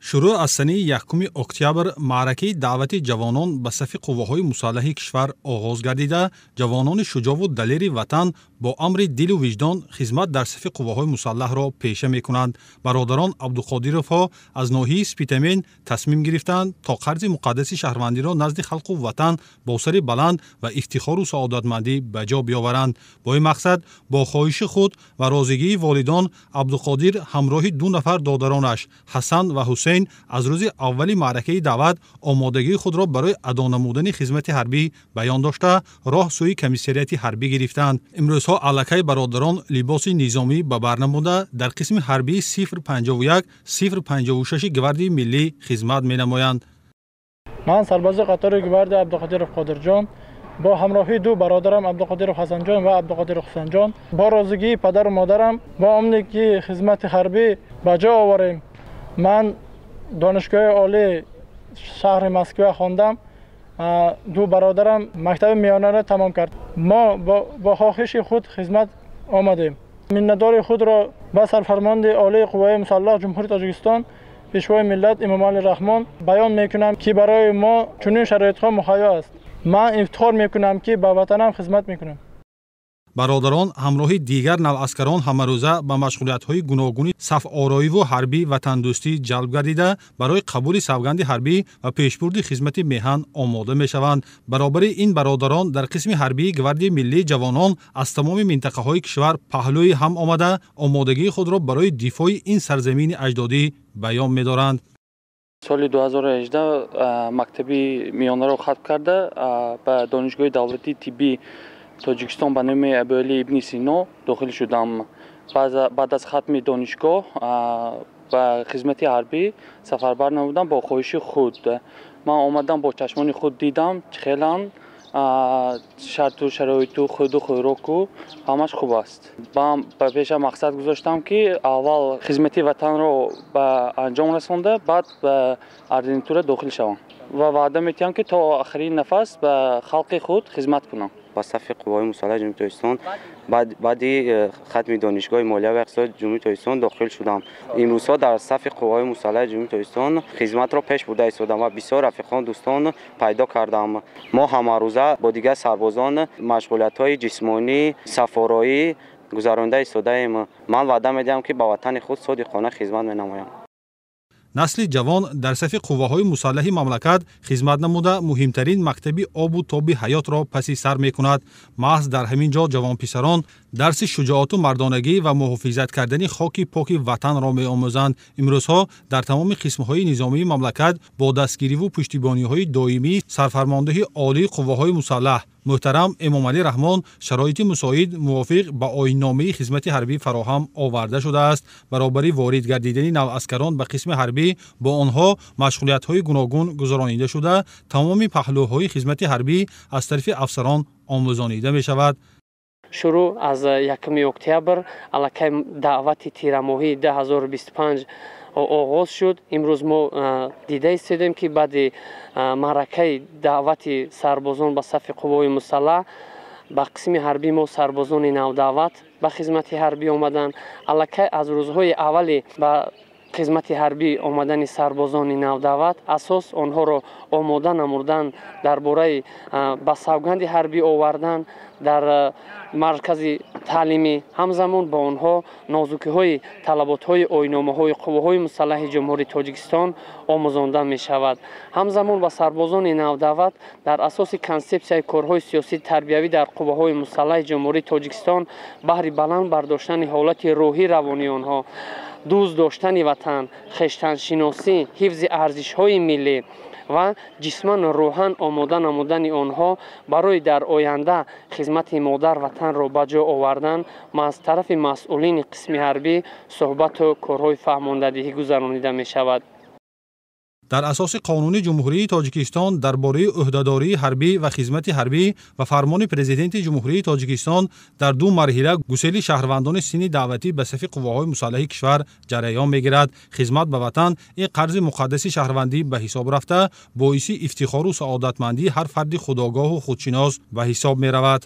شروع از سنه 1 اکتبر معرکه دعوت جوانان به صف قواهای مسلح کشور آغاز گردیده، جوانان شجاع و دلیر وطن با امر دل و وجدان خدمت در صف قواهای مسلح را پیشه می کنند. برادران عبدالقادرов ها از ناحیه سپیتمین تصمیم گرفتند تا قرض مقدس شهروندی را نزد خلق و وطن با سر بلند و افتخار و سعادتمندی به جا بیاورند. با این مقصد با خواهش خود و راضیگی والدان، عبدالقادر همراه دو نفر دادرانش حسن و حسین از روز اولی معرکه دعوت آمادگی خود را برای ادا نمودن خدمت حربی بیان داشته راه سوی کمیسریت حربی گرفتند. امروزها الکی برادران لباس نظامی به بر نموده در قسم حربی 051 056 گواردی ملی خدمت می نمایند. من سرباز قطار گوارد عبدالقادرов قادر جان با همراهی دو برادرم عبدالقادرов حسن جان و عبدالقادرov حسین جان با راضیگی پدر و مادرم با امنی که خدمت حربی به جا آوریم. من دانشگاه عالی شهر مسکو خواندم. دو برادرم مکتب میانه را تمام کرد. ما با خواهش خود خدمت آمدیم. منتدار خود را به سرفرماند عالی قوای مسلح جمهوری تاجیکستان پیشوای ملت امام علی رحمان بیان میکنم که برای ما چنین شرایط ها مهیا است. من افتخار میکنم که به وطنم خدمت میکنم. برادران همراه دیگر نوعسکران همروزه به مشغولیت‌های گوناگون صف آرایی و حربی وطن دوستی جلب گردیده برای قبول سوگند حربی و پیشبرد خدمت میهن آماده می‌شوند. برابر این برادران در قسم حربی گواردی ملی جوانان از تمام منطقه‌های کشور پهلوی هم آمده آمادگی خود را برای دفاع این سرزمین اجدادی بیان می‌دارند. سال 2018 مکتبی میانه را ختم کرده به دانشگاه دولتی طبی تاجیکستان به نام ابوعلی ابن سینا داخل شدم. بعد از ختم دانشگاه به خدمت حربی سفربر نمودم. با خواهش خود من آمدم، با چشمان خود دیدم خیلی شرط و شرایط و خود و خوراک و همش خوب است. به پیش مقصد گذاشتم که اول خدمت وطن را به انجام رسانده بعد به اردنیتور داخل شوم و وعده می‌دهم که تا آخرین نفس به خلق خود خدمت کنم. با صف قوای مسلح جمهوری تاجیکستان بعد ختم دانشگاه مالیه و اقتصاد جمهوری تاجیکستان داخل شدم. امروزها در صف قوای مسلح جمهوری تاجیکستان خدمت را پیش برده ایستادم و بسیار رفیقان دوستان پیدا کردم. ما همه روزه با دیگر سربازان مشغولیت‌های جسمانی صف آرایی گذرانده ایستاده ایم. من وعده می‌دهم که به وطن خود صادقانه خدمت می‌نمایم. نسل جوان در صف قواهای مسلح مملکت خدمت نموده مهمترین مکتبی آب و تاب حیات را پس سر می کند. محض در همین جا جوان پسران درس شجاعت و مردانگی و محافظت کردن خاک پاک وطن را می آموزند. امروزها در تمام قسم‌های نظامی مملکت با دستگیری و پشتیبانی‌های دائمی سرفرمانده عالی قواهای مسلح محترم امام علی رحمان شرایط مساعد موافق با آیین‌نامه خدمت حربی فراهم آورده شده است. برابر وارد گردیدن نوعسکران به قسم حربی با آنها مشغولیت‌های گوناگون گذرانیده شده تمام پهلوهای خدمت حربی از طرف افسران آموزانیده می شود. شروع از 1 اکتبر الکی دعوت تیرماهی 2025 آغاز شد. امروز ما دیده ایستادیم که بعد معرکه دعوت سربازان به صف قوای مسلح به قسم حربی ما سربازان نودعوت به خدمت حربی آمدن. الکی از روزهای اولی به خدمت حربی آمدن سربازان نودعوت اساس آنها را آماده نمودن درباره به سوگند حربی آوردن در مرکز تعلیمی. همزمان با آنها نازوکی‌های طلبات‌های آیین‌نامه‌های قواهای مسلح جمهوری تاجیکستان آموزانده می‌شود. همزمان با سربازان نودعوت در اساس کنسپسیای کارهای سیاسی تربیوی در قواهای مسلح جمهوری تاجیکستان بهر بلند برداشتن حالت روحی روانی آنها، دوست داشتن وطن، خویشتن شناسی، حفظ ارزش‌های ملی و جسماً روحاً آماده نمودن آنها برای در آینده خدمت مادر وطن را به جا آوردن از طرف مسئولین قسم حربی صحبت و کارهای فرماندهی گذرانیده می شود. در اساس قانون جمهوری تاجیکستان درباره عهدهداری حربی و خدمت حربی و فرمان پرزیدنت جمهوری تاجیکستان در دو مرحله گسیل شهروندان سن دعوتی به صف قواهای مسلح کشور جریان می‌گیرد. خدمت به وطن این قرض مقدس شهروندی به حساب رفته باعث افتخار و سعادتمندی هر فرد خودآگاه و خودشناس به حساب می‌رود.